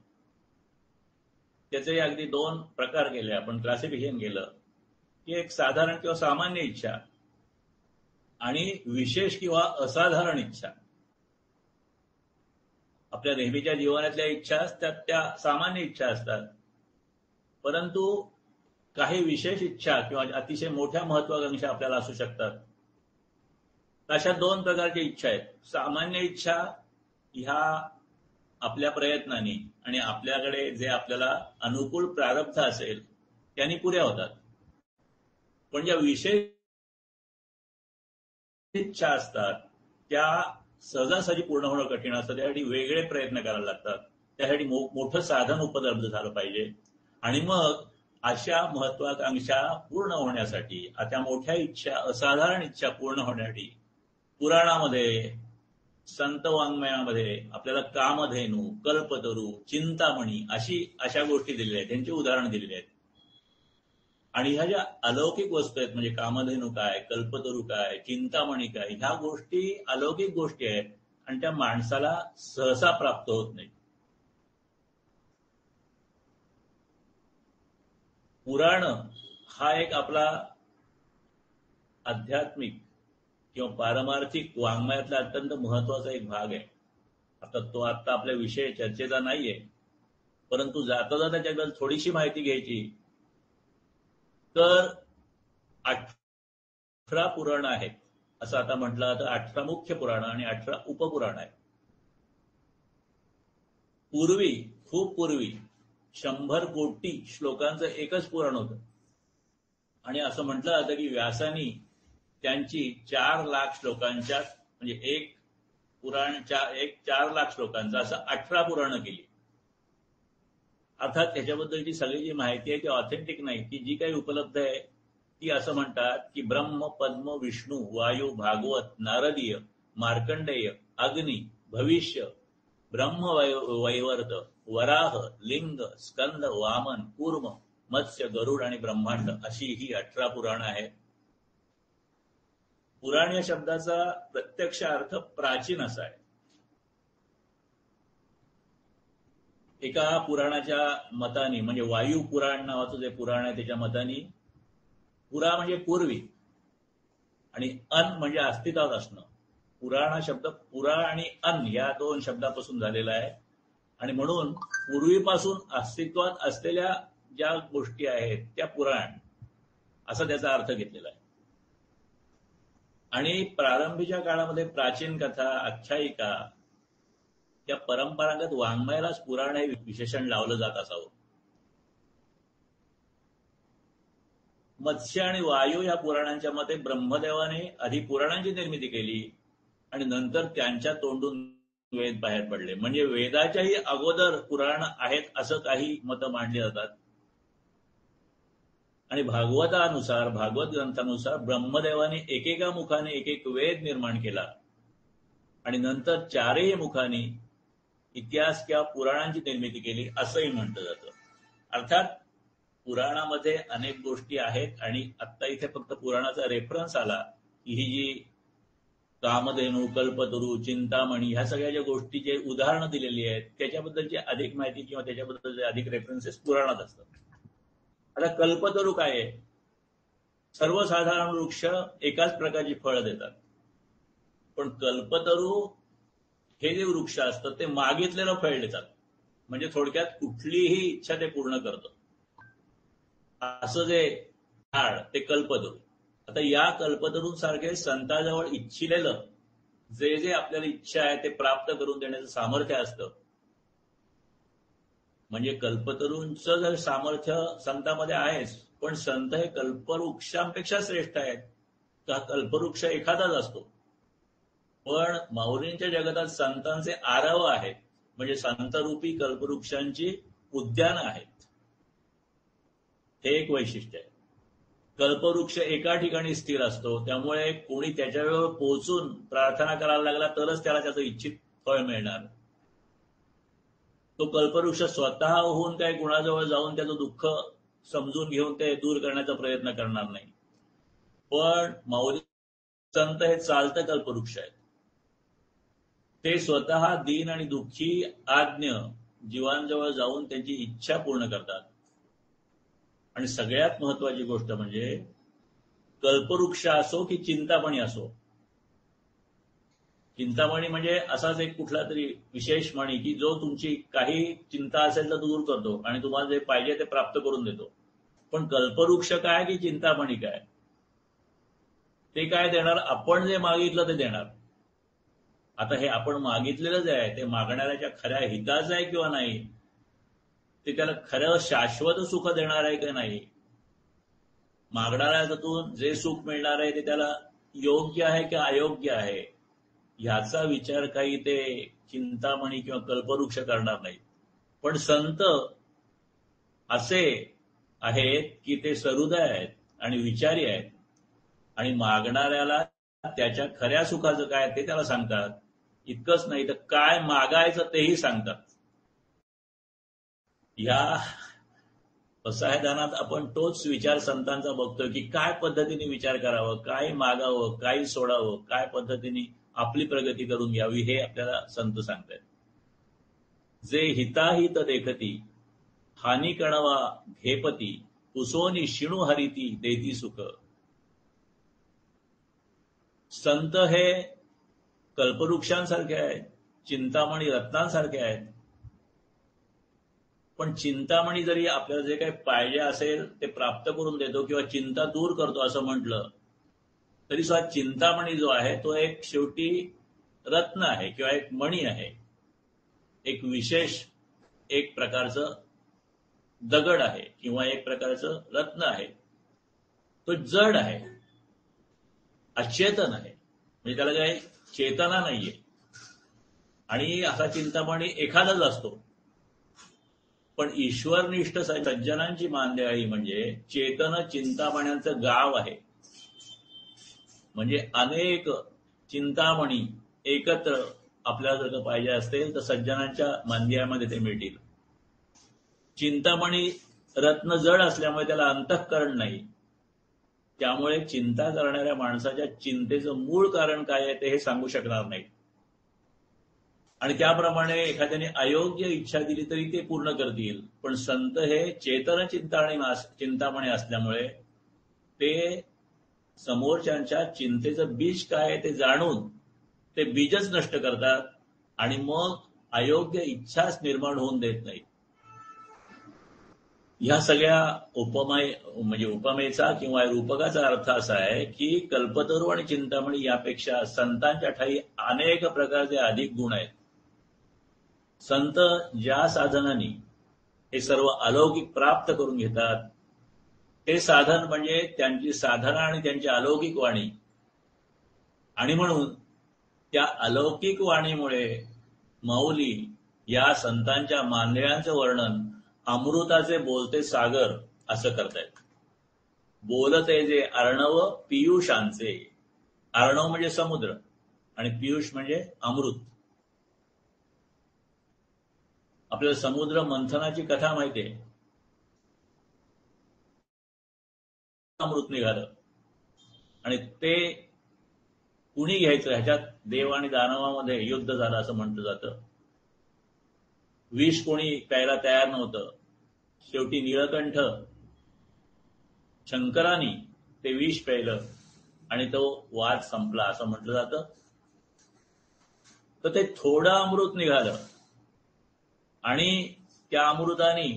त्याचे अगदी 2 प्रकार केले आपण, क्लासिफिकेशन केलं की एक साधारण किंवा सामान्य इच्छा आणि विशेष किंवा असाधारण इच्छा. आपल्या नेहमीच्या जीवनातल्या इच्छा असतात त्या सामान्य इच्छा असतात, परंतु काही विशेष इच्छा किंवा अतिशय मोठ्या महत्वाकांक्षा आपल्याला असू शकतात. अशा 2 प्रकारच्या इच्छा आहेत. सामान्य इच्छा ह्या आपल्या प्रयत्नांनी आणि आपल्याकडे जे आपल्याला अनुकूल प्रारब्ध असेल त्यांनी पुऱ्या होतात. पण ज्या विशेष इच्छा असतात त्या सहजासहजी पूर्ण होणं कठीण असतं. त्यासाठी वेगळे प्रयत्न करायला लागतात. त्यासाठी मोठं साधन उपलब्ध झालं पाहिजे. आणि मग अशा महत्वाकांक्षा पूर्ण होण्यासाठी, त्या मोठ्या इच्छा, असाधारण इच्छा पूर्ण होण्यासाठी पुराणामध्ये, संत वाङ्मयामध्ये आपल्याला कामधेनू, कल्पतरू, चिंतामणी अशा गोष्टी दिलेल्या आहेत, त्यांची उदाहरणं दिलेली आहेत. आणि ह्या ज्या अलौकिक वस्तू आहेत, म्हणजे कामधेनू काय, कल्पतरू काय, चिंतामणी काय, ह्या गोष्टी अलौकिक गोष्टी आहेत आणि त्या माणसाला सहसा प्राप्त होत नाही. पुराण हा एक आपला आध्यात्मिक किंवा पारमार्थिक वाङ्मयातला अत्यंत महत्वाचा एक भाग आहे. आता आपल्या विषय चर्चेचा नाहीये, परंतु जाता जाता त्याबद्दल थोडीशी माहिती घ्यायची तर 18 पुराण आहेत असं आता म्हटलं तर 18 मुख्य पुराण आणि 18 उपपुराण आहेत. खूप पूर्वी 100 कोटी श्लोकांचं एकच पुराण होतं. आणि असं म्हटलं जातं की व्यासानी त्यांची 4 लाख श्लोकांच्या, म्हणजे एक पुराण 4 लाख श्लोकांचं असं 18 पुराणं केली. अर्थात त्याच्याबद्दलची सगळी जी माहिती आहे ती ऑथेंटिक नाही. ती जी काही उपलब्ध आहे ती असं म्हणतात की ब्रह्म, पद्म, विष्णू, वायू, भागवत, नारदीय, मार्कंडेय, अग्नी, भविष्य, ब्रह्म वैवर्त, वराह, लिंग, स्कंद, वामन, कूर्म, मत्स्य, गरुड आणि ब्रह्मांड अशी ही 18 पुराणं आहेत. पुराण या शब्दाचा प्रत्यक्ष अर्थ प्राचीन असा आहे. एका पुराणाच्या मताने, म्हणजे वायू पुराण नावाचं जे पुराण आहे त्याच्या मताने, पुरा म्हणजे पूर्वी आणि अन म्हणजे अस्तित्वात असणं. पुराण हा शब्द पुरा आणि अन या 2 शब्दापासून झालेला आहे. आणि म्हणून पूर्वीपासून अस्तित्वात असलेल्या ज्या गोष्टी आहेत त्या पुराण असा त्याचा अर्थ घेतलेला आहे. आणि प्रारंभीच्या काळामध्ये प्राचीन कथा, आख्यायिका त्या परंपरागत वाङ्मयालाच पुराण हे विशेषण लावलं जात असावं. मत्स्य आणि वायू या पुराणांच्या मते ब्रह्मदेवाने आधी पुराणांची निर्मिती केली आणि नंतर त्यांच्या तोंडून वेद बाहेर पडले. म्हणजे वेदाच्याही अगोदर पुराण आहेत असं काही मतं मांडली जातात. आणि भागवत ग्रंथानुसार ब्रह्मदेवाने एकेका मुखाने एक एक वेद निर्माण केला आणि नंतर चारही मुखांनी इतिहास किंवा पुराणांची निर्मिती केली असंही म्हटलं जातं. अर्थात पुराणामध्ये अनेक गोष्टी आहेत आणि आता इथे फक्त पुराणाचा रेफरन्स आला की ही जी कामधेनू, कल्पतरू, चिंतामणी ह्या सगळ्या ज्या गोष्टी जे उदाहरणं दिलेली आहेत त्याच्याबद्दलची अधिक माहिती किंवा त्याच्याबद्दलचे अधिक रेफरन्सेस पुराणात असतात. आता कल्पतरू काय आहे? सर्वसाधारण वृक्ष एकाच प्रकारची फळं देतात, पण कल्पतरू हे जे वृक्ष असतं ते मागितलेलं फळ देतात. म्हणजे थोडक्यात कुठलीही इच्छा ते पूर्ण करतं. असं जे झाड ते कल्पतरू. आता या कल्पतरूंसारखे संतांजवळ इच्छिलेलं जे जे आपल्याला इच्छा आहे ते प्राप्त करून देण्याचं सामर्थ्य असतं. म्हणजे कल्पतरूंचं जर सामर्थ्य संतांमध्ये आहेच, पण संत हे कल्पवृक्षांपेक्षा श्रेष्ठ आहेत. का कल्पवृक्ष एखादाच असतो, पण माऊलींच्या जगतात संतांचे आरव आहेत. म्हणजे संतरूपी कल्पवृक्षांची उद्यानं आहेत. हे एक वैशिष्ट्य आहे. कल्पवृक्ष एका ठिकाणी स्थिर असतो, त्यामुळे कोणी त्याच्यावर पोहोचून प्रार्थना करायला लागला तरच त्याला त्याचं इच्छित फळ मिळणार. तो कल्पवृक्ष स्वतः होऊन काय कुणाजवळ जाऊन त्याचं दुःख समजून घेऊन ते दूर करण्याचा प्रयत्न करणार नाही. पण माऊली संत हे चालतं कल्पवृक्ष आहेत. ते स्वतः दीन आणि दुःखी आज्ञ जीवांजवळ जाऊन त्यांची इच्छा पूर्ण करतात. आणि सगळ्यात महत्वाची गोष्ट म्हणजे कल्पवृक्ष असो की चिंतामणी असो. चिंतामणी म्हणजे असाच एक कुठला तरी विशेष मणी की जो तुमची काही चिंता असेल तर दूर करतो आणि तुम्हाला जे पाहिजे ते प्राप्त करून देतो. पण कल्पवृक्ष काय की चिंतामणी काय? ते काय देणार? आपण जे मागितलं ते देणार. आता हे आपण मागितलेलं जे आहे ते मागणाऱ्याच्या खऱ्या हिताचं आहे किंवा नाही, ते त्याला खरं शाश्वत सुख देणार आहे की नाही, मागणाऱ्यातून जे सुख मिळणार आहे ते त्याला योग्य आहे की अयोग्य आहे, ह्याचा विचार काही ते चिंतामणी किंवा कल्पवृक्ष करणार नाही. पण संत असे आहेत की ते सहृदय आहेत आणि विचारी आहेत आणि मागणाऱ्याला त्याच्या खऱ्या सुखाचं काय ते त्याला सांगतात. इतकंच नाही तर काय मागायचं तेही सांगतात. या पसायदानात आपण तोच विचार संतांचा बघतोय की काय पद्धतीने विचार करावं, काय मागावं, काय सोडावं, काय पद्धतीने आपली प्रगती करून घ्यावी हे आपल्याला संत सांगतात. जे हिताहित देखती हानी कणवा घेपती कुसोनी शिणू हरिती देती सुख. संत हे कल्पवृक्षांसारखे आहेत, चिंतामणी रत्नांसारखे आहेत. पण चिंतामणी जरी आपल्याला जे काही पाहिजे असेल ते प्राप्त करून देतो किंवा चिंता दूर करतो असं म्हटलं तरी सुद्धा चिंतामणी जो आहे तो एक शेवटी रत्न आहे किंवा एक मणी आहे, एक विशेष एक प्रकारचं दगड आहे किंवा एक प्रकारचं रत्न आहे. तो जड आहे, अचेतन आहे, म्हणजे त्याला काही चेतना नाहीये. आणि असा चिंतामणी एखादाच असतो. पण ईश्वरनिष्ठ सज्जनांची मानदेळी म्हणजे चेतन चिंतामण्यांचं गाव आहे. म्हणजे अनेक चिंतामणी एकत्र आपल्याला जर पाहिजे असतील तर सज्जनांच्या मांदियामध्ये ते मिळतील. चिंतामणी रत्न जड असल्यामुळे त्याला अंतःकरण नाही, त्यामुळे चिंता करणाऱ्या माणसाच्या चिंतेचं मूळ कारण काय आहे ते हे सांगू शकणार नाही. आणि त्याप्रमाणे एखाद्याने अयोग्य इच्छा दिली तरी ते पूर्ण करतील. पण संत हे चेतन चिंतामणी असल्यामुळे ते समोरच्यांच्या चिंतेचं बीज काय आहे ते जाणून ते बीजच नष्ट करतात आणि मग अयोग्य इच्छाच निर्माण होऊन देत नाही. ह्या सगळ्या उपमेचा किंवा रूपकाचा अर्थ असा आहे की कल्पतरू आणि चिंतामणी यापेक्षा संतांच्या ठाई अनेक प्रकारचे अधिक गुण आहेत. संत ज्या साधनाने हे सर्व अलौकिक प्राप्त करून घेतात ते साधन म्हणजे त्यांची साधना आणि त्यांची अलौकिक वाणी. आणि म्हणून त्या अलौकिक वाणीमुळे माऊली या संतांच्या मांदिळ्यांचं वर्णन अमृताचे बोलते सागर असं करतायत. बोलते जे अर्णव पियुषांचे. अर्णव म्हणजे समुद्र आणि पियुष म्हणजे अमृत. आपल्याला समुद्र मंथनाची कथा माहिती आहे. अमृत निघालं आणि ते कुणी घ्यायचं, ह्याच्यात देव आणि दानवामध्ये युद्ध झालं असं म्हटलं जातं. विष कोणी प्यायला तयार नव्हतं. शेवटी निळकंठ शंकरानी ते विष प्यायलं आणि तो वाद संपला असं म्हटलं जातं. तर ते थोडं अमृत निघालं आणि त्या अमृताने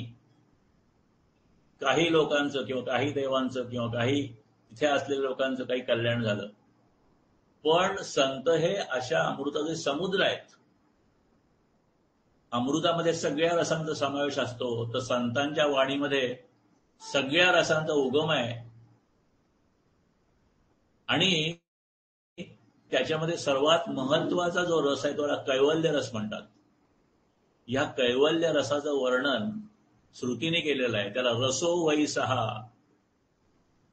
काही लोकांचं किंवा काही देवांचं किंवा काही तिथे असलेल्या लोकांचं काही कल्याण झालं. पण संत हे अशा अमृताचे समुद्र आहेत. अमृतामध्ये सगळ्या रसांचा समावेश असतो, तर संतांच्या वाणीमध्ये सगळ्या रसांचा उगम आहे. आणि त्याच्यामध्ये सर्वात महत्वाचा जो रस आहे त्याला कैवल्य रस म्हणतात. या कैवल्य रसाचं वर्णन श्रुतीने केलेलं आहे. त्याला रसो वै सहा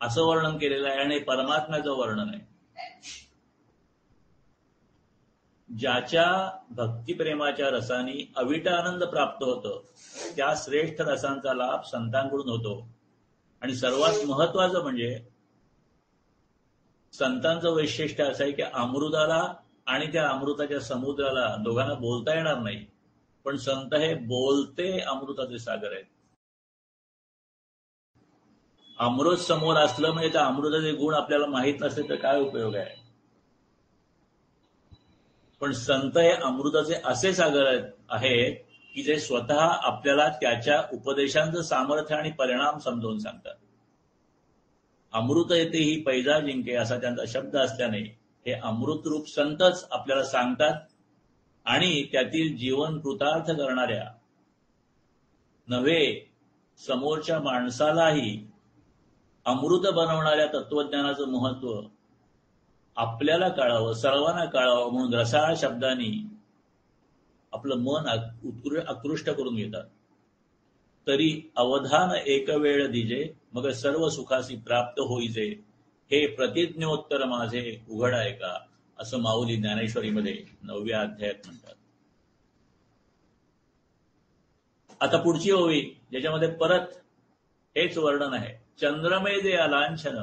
असं वर्णन केलेलं आहे आणि परमात्म्याचं वर्णन आहे. ज्याच्या भक्तिप्रेमाच्या रसाने अविट आनंद प्राप्त होतं त्या श्रेष्ठ रसांचा लाभ संतांकडून होतो. आणि सर्वात महत्वाचं म्हणजे संतांचं वैशिष्ट्य असं आहे की अमृताला आणि त्या अमृताच्या समुद्राला दोघांना बोलता येणार नाही, पण संत हे बोलते अमृताचे सागर आहेत. अमृत समोर असलं म्हणजे त्या अमृताचे गुण आपल्याला माहीत नसले तर काय उपयोग आहे. पण संत हे अमृताचे असे सागर आहेत की जे स्वतः आपल्याला त्याच्या उपदेशांचं सामर्थ्य आणि परिणाम समजावून सांगतात. अमृत येते ही पैजा जिंके असा त्यांचा शब्द असल्याने हे अमृत रूप संतच आपल्याला सांगतात आणि त्यातील जीवन कृतार्थ करणाऱ्या नव्हे समोरच्या माणसालाही अमृत बनवणाऱ्या तत्वज्ञानाचं महत्व आपल्याला कळावं, सर्वांना कळावं म्हणून रसाळ शब्दांनी आपलं मन आकृष्ट करून घेतात. तरी अवधान एक वेळ दिजे मग सर्व सुखासी प्राप्त होईजे हे प्रतिज्ञोत्तर माझे उघड आहे का असं माऊली ज्ञानेश्वरीमध्ये 9व्या अध्यायात म्हणतात. आता पुढची ओवी ज्याच्यामध्ये परत हेच वर्णन आहे. चंद्रमय जे अलांछन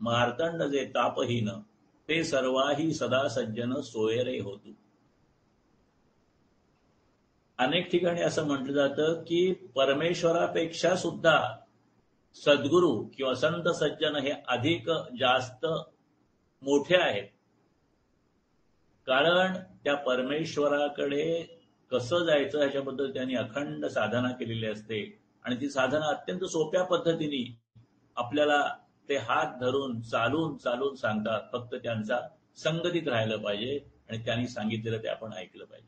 मार्तंड जे तापहीन ते सर्वाही सदा सज्जन सोयरे होतू. अनेक ठिकाणी असं म्हटलं जातं की परमेश्वरापेक्षा सुद्धा सद्गुरू किंवा संत सज्जन हे अधिक जास्त मोठे आहेत. कारण त्या परमेश्वराकडे कसं जायचं ह्याच्याबद्दल त्यांनी अखंड साधना केलेली असते आणि ती साधना अत्यंत सोप्या पद्धतीने आपल्याला ते हात धरून चालून चालून सांगतात. फक्त त्यांचा संगतीत राहिलं पाहिजे आणि त्यांनी सांगितलेलं ते आपण ऐकलं पाहिजे.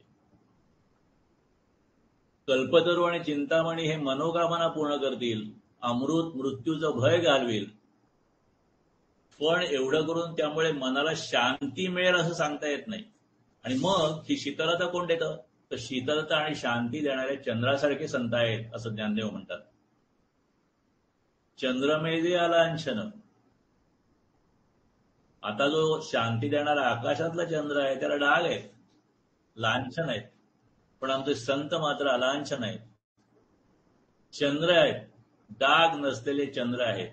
कल्पतरू आणि चिंतामणी हे मनोकामना पूर्ण करतील, अमृत मृत्यूचं भय घालविल, पण एवढं करून त्यामुळे मनाला शांती मिळेल असं सांगता येत नाही. आणि मग ही शीतलता कोण देतं, तर शीतलता आणि शांती देणाऱ्या चंद्रासारखे संत आहेत असं ज्ञानदेव म्हणतात. चंद्रमेजे आलांछन, आता जो शांती देणारा आकाशातला चंद्र आहे त्याला डाग आहेत, लांछन आहेत, पण आमचे संत मात्र अलांछन आहेत. चंद्र आहेत, डाग नसलेले चंद्र आहेत.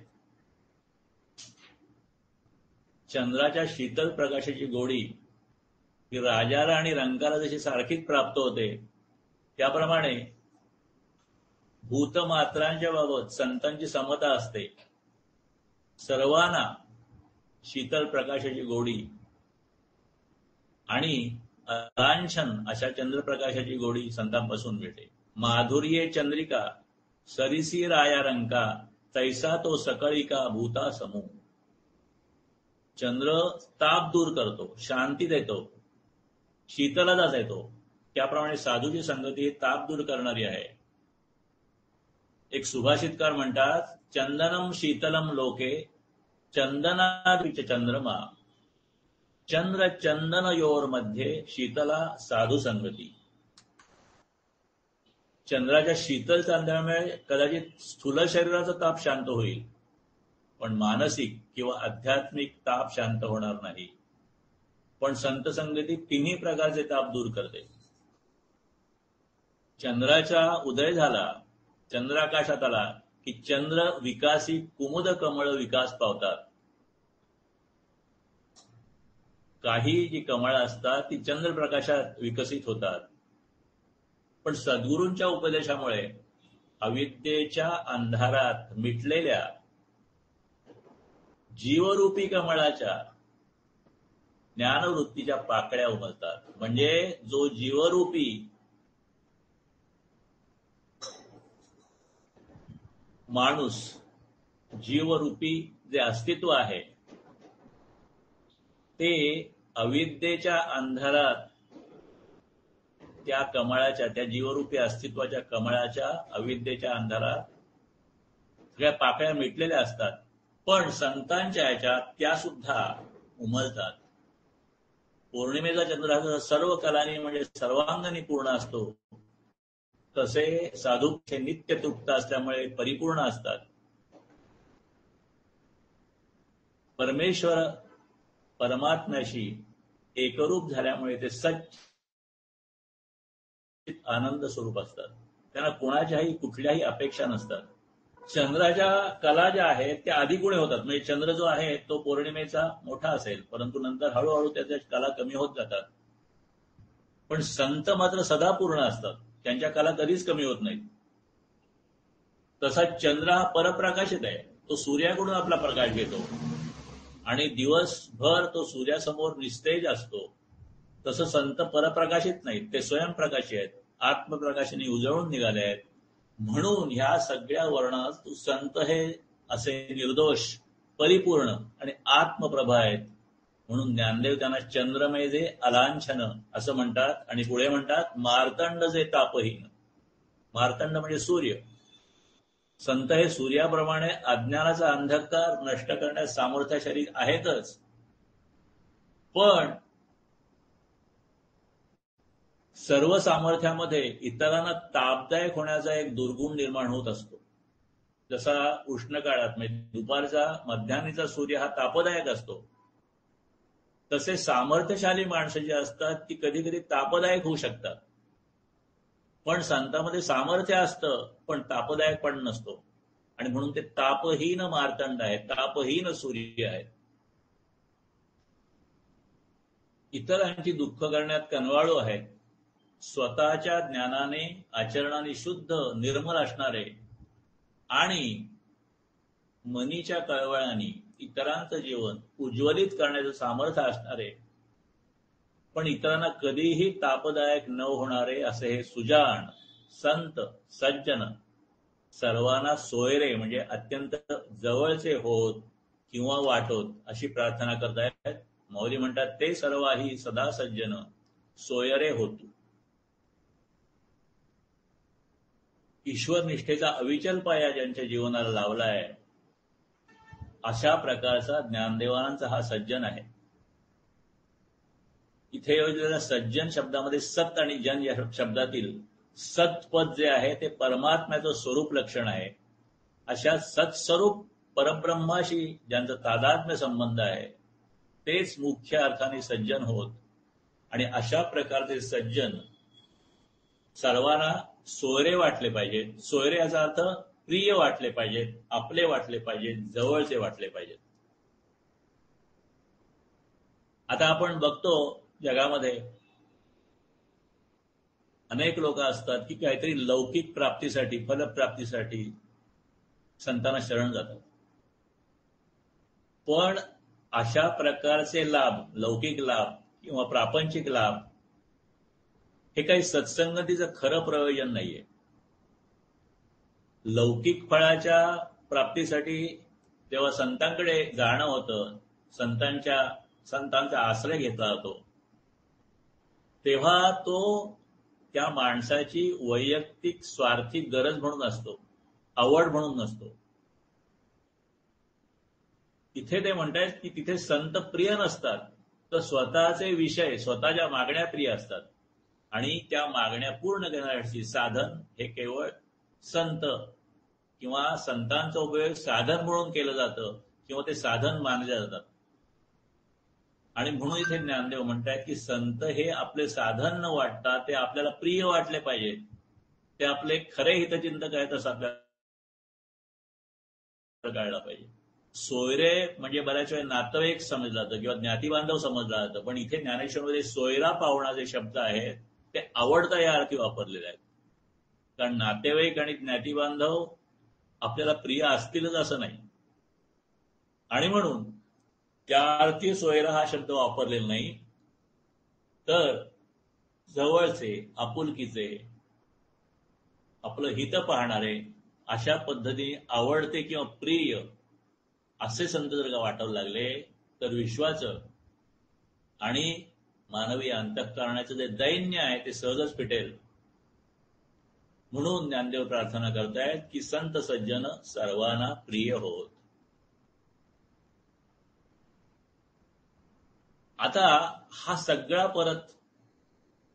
चंद्राच्या शीतल प्रकाशाची गोडी ही राजाला आणि रंकाला जशी सारखीच प्राप्त होते त्याप्रमाणे भूतमात्रांच्या बाबत संतांची समता असते. सर्वांना शीतल प्रकाशाची गोडी आणि अलांछन अशा चंद्रप्रकाशाची गोडी संतांपासून मिळते. माधुर्ये चंद्रिका सरिसी राया रंका तैसा तो सकळिका भूता समूह. चंद्र ताप दूर करतो, शांती देतो, शीतलता देतो, त्याप्रमाणे साधूची संगती ही ताप दूर करणारी आहे. एक सुभाषितकार म्हणतात, चंदनम शीतलम लोके चंदनाद्रिच चंद्रमा चंद्र चंदनयोर मध्ये शीतला साधू संगती. चंद्राच्या शीतल चांदण्यामुळे कदाचित स्थूल शरीराचा ताप शांत होईल, पण मानसिक किंवा आध्यात्मिक ताप शांत होणार नाही. पण संत संगती तिन्ही प्रकारचे ताप दूर करते. चंद्राचा उदय झाला, चंद्राकाशात आला की चंद्र विकासी कुमुद कमळ विकास पावतात. काही जी कमळं असतात ती चंद्रप्रकाशात विकसित होतात. पण सद्गुरूंच्या उपदेशामुळे अविद्येच्या अंधारात मिटलेल्या जीवरूपी कमळाच्या ज्ञानवृत्तीच्या पाकळ्या उमलतात. म्हणजे जो जीवरूपी माणूस, जीवरूपी जे अस्तित्व आहे ते अविद्येच्या अंधारात त्या कमळाच्या, त्या जीवरूपी अस्तित्वाच्या कमळाच्या अविद्येच्या अंधारात सगळ्या पाकळ्या मिटलेल्या असतात. पण संतांच्या ह्याच्यात त्या सुद्धा उमलतात. पौर्णिमेचा चंद्र हा सर्व कलांनी म्हणजे सर्वांगाने पूर्ण असतो, तसे साधूचे नित्य तृप्त असल्यामुळे परिपूर्ण असतात. परमेश्वर परमात्म्याशी एकरूप झाल्यामुळे ते सच्चित आनंद स्वरूप असतात. त्यांना कोणाच्याही कुठल्याही अपेक्षा नसतात. चंद्राच्या कला ज्या आहेत त्या अधिक होतात. म्हणजे चंद्र जो आहे तो पौर्णिमेचा मोठा असेल, परंतु नंतर हळूहळू त्याच्या कला कमी होत जातात. पण संत मात्र सदा पूर्ण असतात, त्यांच्या कला कधीच कमी होत नाहीत. तसा चंद्र हा परप्रकाशित आहे, तो सूर्याकडून आपला प्रकाश घेतो आणि दिवसभर तो सूर्यासमोर निस्तेज असतो. तसं संत परप्रकाशित नाहीत, ते स्वयंप्रकाशी आहेत, आत्मप्रकाशाने उजळून निघाले आहेत. म्हणून ह्या सगळ्या वर्णात संत हे असे निर्दोष, परिपूर्ण आणि आत्मप्रभा आहेत. म्हणून ज्ञानदेव त्यांना चंद्रमय जे अलांछन असं म्हणतात. आणि पुढे म्हणतात मार्तंड जे तापहीन. मार्तंड म्हणजे सूर्य. संत हे सूर्याप्रमाणे अज्ञानाचा अंधकार नष्ट करण्यास सामर्थ्यशाली आहेतच, पण सर्व सामर्थ्यामध्ये इतरांना तापदायक होण्याचा एक दुर्गुण निर्माण होत असतो. जसा उष्ण काळात म्हणजे दुपारचा मध्यान्हीचा सूर्य हा तापदायक असतो, तसे सामर्थ्यशाली माणसं जी असतात ती कधी कधी तापदायक होऊ शकतात. पण संतांमध्ये सामर्थ्य असतं पण तापदायक पण नसतो, आणि म्हणून ते तापहीन मार्तंड आहेत, तापहीन सूर्य आहेत. इतरांची दुःख करण्यात कनवाळू आहेत. स्वतःच्या ज्ञानाने, आचरणाने शुद्ध निर्मल असणारे आणि मनीच्या कळवळाने इतरांचं जीवन उज्ज्वलित करण्याचं सामर्थ्य असणारे, पण इतरांना कधीही तापदायक न होणारे असे हे सुजाण संत सज्जन सर्वांना सोयरे म्हणजे अत्यंत जवळचे होत किंवा वाटोत अशी प्रार्थना करतायत. माऊली म्हणतात ते सर्वाही सदा सज्जन सोयरे होत. ईश्वर निष्ठेचा अविचल पाया ज्यांच्या जीवनाला लावला आहे अशा प्रकारचा ज्ञानदेवांचा हा सज्जन आहे. इथे योजलेल्या सज्जन शब्दामध्ये सत आणि जन या शब्दातील सत्पद जे आहे ते परमात्म्याचं स्वरूप लक्षण आहे. अशा सत्स्वरूप परब्रह्माशी ज्यांचा तादात्म्य संबंध आहे तेच मुख्य अर्थाने सज्जन होत. आणि अशा प्रकारचे सज्जन सर्वांना सोयरे वाटले पाहिजेत. सोयरे याचा अर्थ प्रिय वाटले पाहिजेत, आपले वाटले पाहिजेत, जवळचे वाटले पाहिजेत. आता आपण बघतो जगामध्ये अनेक लोक असतात की काहीतरी लौकिक प्राप्तीसाठी, फलप्राप्तीसाठी संतांना शरण जातात. पण अशा प्रकारचे लाभ, लौकिक लाभ किंवा प्रापंचिक लाभ हे काही सत्संगतीचं खरं प्रयोजन नाहीये. लौकिक फळाच्या प्राप्तीसाठी जेव्हा संतांकडे जाणं होतं, संतांचा आश्रय घेतला जातो, तेव्हा तो त्या माणसाची वैयक्तिक स्वार्थी गरज म्हणून असतो, आवड म्हणून नसतो. इथे ते म्हणतायत की तिथे संत प्रिय नसतात, तर स्वतःचे विषय, स्वतःच्या मागण्या प्रिय असतात. आणि त्या मागण्या पूर्ण करण्यासाठी साधन हे केवळ संत किंवा संतांचा उपयोग साधन म्हणून केलं जातं किंवा ते साधन मानले जातात. आणि म्हणून इथे ज्ञानदेव म्हणतायत की संत हे आपले साधन न वाटता ते आपल्याला प्रिय वाटले पाहिजे, ते आपले खरे हितचिंतक आहेत असं आपल्याला कळलं पाहिजे. सोयरे म्हणजे बऱ्याच वेळा नातेवाईक समजलं जातं किंवा ज्ञातीबांधव समजलं जातं, पण इथे ज्ञानेश्वरमध्ये सोयरा पाहुणा जे शब्द आहेत ते आवडता या अर्थी वापरलेले आहेत. कारण नातेवाईक आणि ज्ञातीबांधव आपल्याला प्रिय असतीलच असं नाही, आणि म्हणून त्या अर्थी सोयरा हा शब्द वापरलेला नाही, तर जवळचे, आपुलकीचे, आपलं हित पाहणारे, अशा पद्धतीने आवडते किंवा प्रिय असे संत जर का वाटायला लागले तर विश्वाचं आणि मानवी अंतःकरणाचं जे दैन्य आहे ते सहजच फिटेल. म्हणून ज्ञानदेव प्रार्थना करतायत की संत सज्जन सर्वांना प्रिय होत. आता हा सगळा परत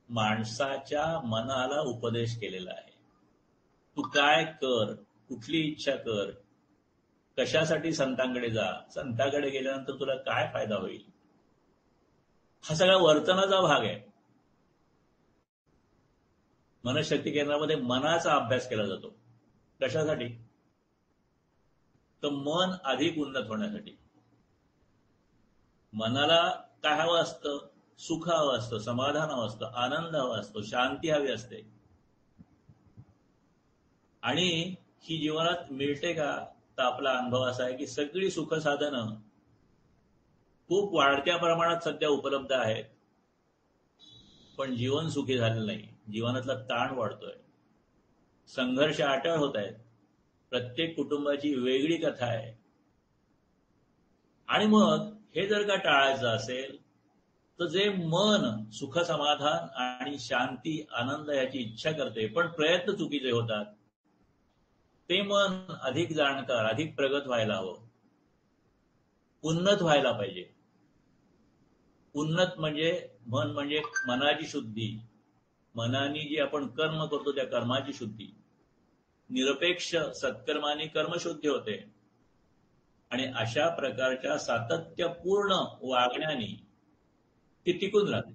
माणसाच्या मनाला उपदेश केलेला आहे. तू काय कर, कुठली इच्छा कर, कशासाठी संतांकडे जा, संतांकडे गेल्यानंतर तुला काय फायदा होईल, हा सगळा वर्तनाचा भाग आहे. मनशक्ती केंद्रामध्ये मनाचा अभ्यास केला जातो. कशासाठी? तर मन अधिक उन्नत होण्यासाठी. मनाला काय हवं असतं? सुख हवं असतं, समाधान हवं असतं, आनंद हवा असतो, शांती हवी असते. आणि ही जीवनात मिळते का? तर आपला अनुभव असा आहे की सगळी सुखसाधनं खूप वाढत्या प्रमाणात सध्या उपलब्ध आहेत, पण जीवन सुखी झालेलं नाही. जीवनातला ताण वाढतोय, संघर्ष अटळ होत आहेत, प्रत्येक कुटुंबाची वेगळी कथा आहे. आणि मग हे जर का टाळायचं असेल तर जे मन सुख समाधान आणि शांती आनंद याची इच्छा करते पण प्रयत्न चुकीचे होतात, ते मन अधिक जाणकार, अधिक प्रगत व्हायला हवं, उन्नत व्हायला पाहिजे. उन्नत म्हणजे मन म्हणजे मनाची शुद्धी, मनाने जी आपण कर्म करतो त्या कर्माची शुद्धी. निरपेक्ष सत्कर्माने कर्मशुद्धी होते आणि अशा प्रकारच्या सातत्यपूर्ण वागण्याने ती टिकून राहते.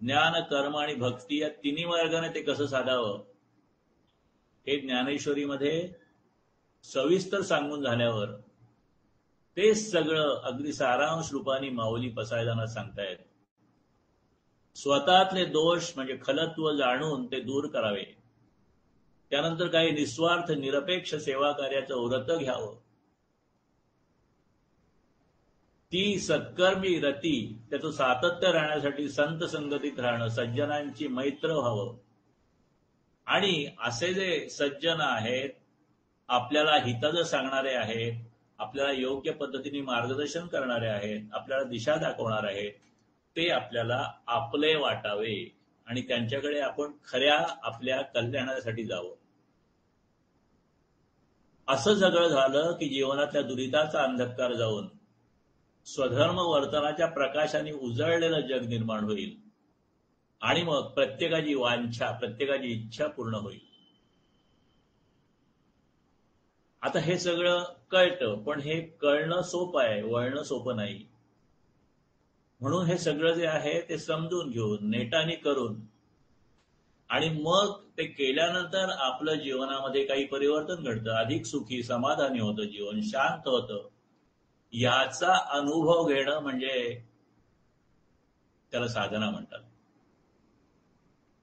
ज्ञान, कर्म आणि भक्ती या तिन्ही मार्गाने ते कसं साधावं हे ज्ञानेश्वरीमध्ये सविस्तर सांगून झाल्यावर ते सगळं अगदी सारांश रूपाने माऊली पसायदाना सांगतायत. स्वतःतले दोष म्हणजे खलत्व जाणून ते दूर करावे, त्यानंतर काही निस्वार्थ निरपेक्ष सेवा कार्याचं व्रत घ्यावं, ती सत्कर्मी रती त्याचं सातत्य राहण्यासाठी संत संगतीत राहणं, सज्जनांची मैत्र व्हावं. आणि असे जे सज्जन आहेत, आपल्याला हितच सांगणारे आहेत, आपल्याला योग्य पद्धतीने मार्गदर्शन करणारे आहेत, आपल्याला दिशा दाखवणार आहेत, ते आपल्याला आपले वाटावे आणि त्यांच्याकडे आपण खऱ्या आपल्या कल्याणासाठी जावं. असं सगळं झालं की जीवनातल्या दुरिताचा अंधकार जाऊन स्वधर्म वर्तनाच्या प्रकाशाने उजळलेलं जग निर्माण होईल आणि मग प्रत्येकाची वांछा, प्रत्येकाची इच्छा पूर्ण होईल. आता हे सगळं कळतं, पण हे कळणं सोपं आहे, वळणं सोपं नाही. म्हणून हे सगळं जे आहे ते समजून घेऊन, नेटाने करून, आणि मग ते केल्यानंतर आपलं जीवनामध्ये काही परिवर्तन घडतं, अधिक सुखी समाधानी होतं, जीवन शांत होतं. याचा अनुभव घेणं म्हणजे त्याला साधना म्हणतात.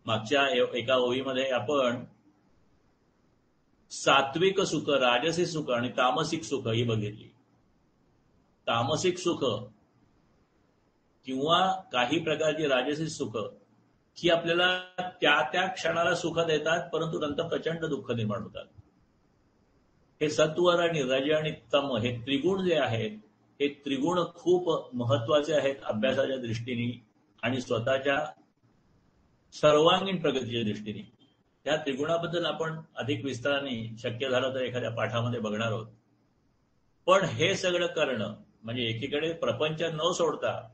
मागच्या एका ओळीमध्ये आपण सात्विक सुख, राजसिक सुख आणि तामसिक सुख ही बघितली. तामसिक सुख किंवा काही प्रकारची राजसिक सुख ही आपल्याला त्या त्या क्षणाला सुख देतात, परंतु नंतर प्रचंड दुःख निर्माण होतात. हे सत्व आणि रज आणि तम हे त्रिगुण जे आहेत, हे त्रिगुण खूप महत्वाचे आहेत अभ्यासाच्या दृष्टीने आणि स्वतःच्या सर्वांगीण प्रगतीच्या दृष्टीने. त्या त्रिगुणाबद्दल आपण अधिक विस्ताराने शक्य झालं तर एखाद्या पाठामध्ये बघणार आहोत. पण हे सगळं करणं म्हणजे एकीकडे प्रपंच न सोडता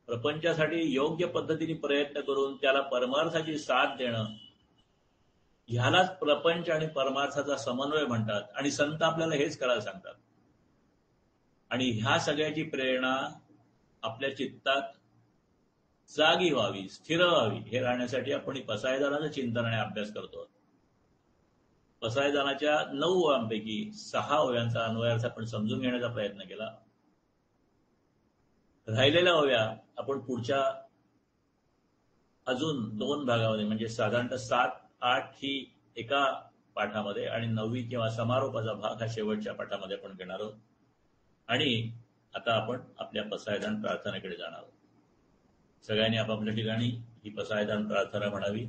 प्रपंचासाठी योग्य पद्धतीने प्रयत्न करून त्याला परमार्थाची साथ देणं, ह्यालाच प्रपंच आणि परमार्थाचा समन्वय म्हणतात. आणि संत आपल्याला हेच करायला सांगतात. आणि ह्या सगळ्याची प्रेरणा आपल्या चित्तात जागी व्हावी, स्थिर व्हावी, हे राहण्यासाठी आपण पसायदानाचं चिंतन आणि अभ्यास करतो. पसायदानाच्या 9 ओव्यांपैकी 6 ओव्यांचा अन्वयार्थ आपण समजून घेण्याचा प्रयत्न केला. राहिलेल्या ओव्या आपण पुढच्या अजून 2 भागामध्ये म्हणजे साधारणतः 7-8 ही एका पाठामध्ये आणि 9वी किंवा समारोपाचा भाग हा शेवटच्या पाठामध्ये आपण घेणार आहोत. आणि आता आपण आपल्या पसायदान प्रार्थनेकडे जाणार आहोत. सगळ्यांनी आपापल्या ठिकाणी ही पसायदान प्रार्थना म्हणावी.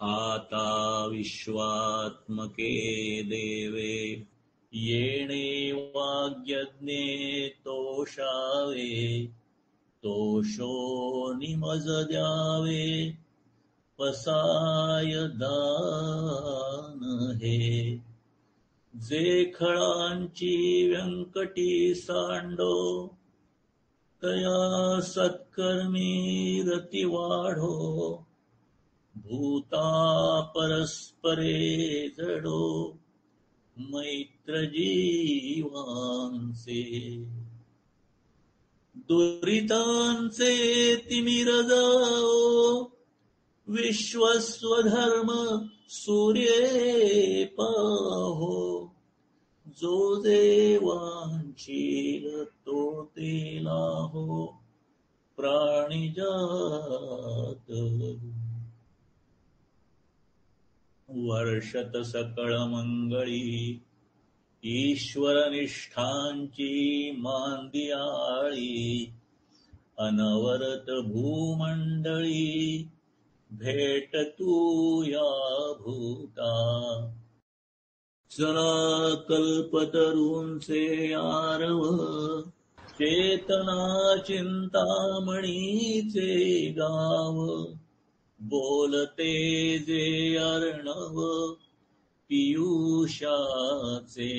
आता विश्वात्मके देवे येणे वाग्यज्ञे तोषावे, तोषो निमज द्यावे पसाय दान हे. जे खळांची व्यंकटी सांडो, तया सत्कर्मी रती वाढो. भूता परस्परे जडो, मैत्र जीवांचे. दुरितांचे तिमिर जाओ, विश्वस्वधर्म सूर्ये पाहो. जो देवांचील तो तेला हो, प्राणिजात. वर्षत सकळ मंगळी, ईश्वरनिष्ठांची मांदियाळी. अनवरत भूमंडळी, भेट तू या भूता. चला कल्पतरूंचे आरव, चेतना चिंतामणीचे गाव. बोलते जे अर्णव पियुषाचे,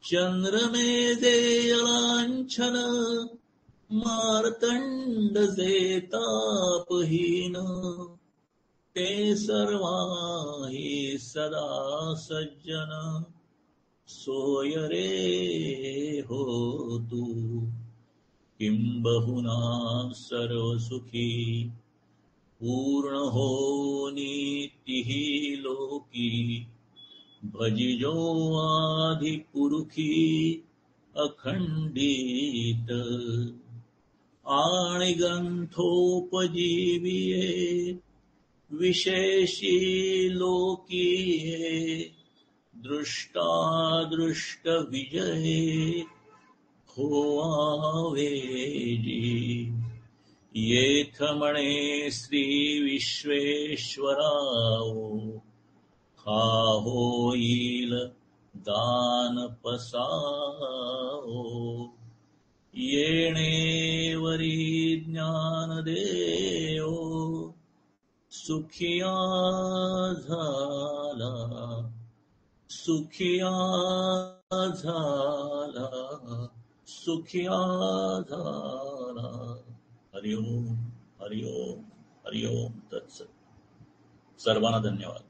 चंद्रमे जे लांछन मार्तंड जे तापहीन. ते सर्वाही सदा सज्जन, सोय रे हो तू. किंबहुना सर्वसुखी, पूर्ण हो नीतिही लोकी. भजिजो आधी पुरुखी, अखंडित. आणि ग्रंथोपजीविये, विशेषी लोकीये. दृष्टादृष्ट विजये, होवावेजी. येथ म्हणे श्री विश्वेश्वराओ, हा होईल दान पसाओ. येणेवरी ज्ञान देओ, सुखिया झाला, सुखिया झाला, सुखिया झाला. हरिओम हरिओम हरिओम तत्सत. सर्वांना धन्यवाद.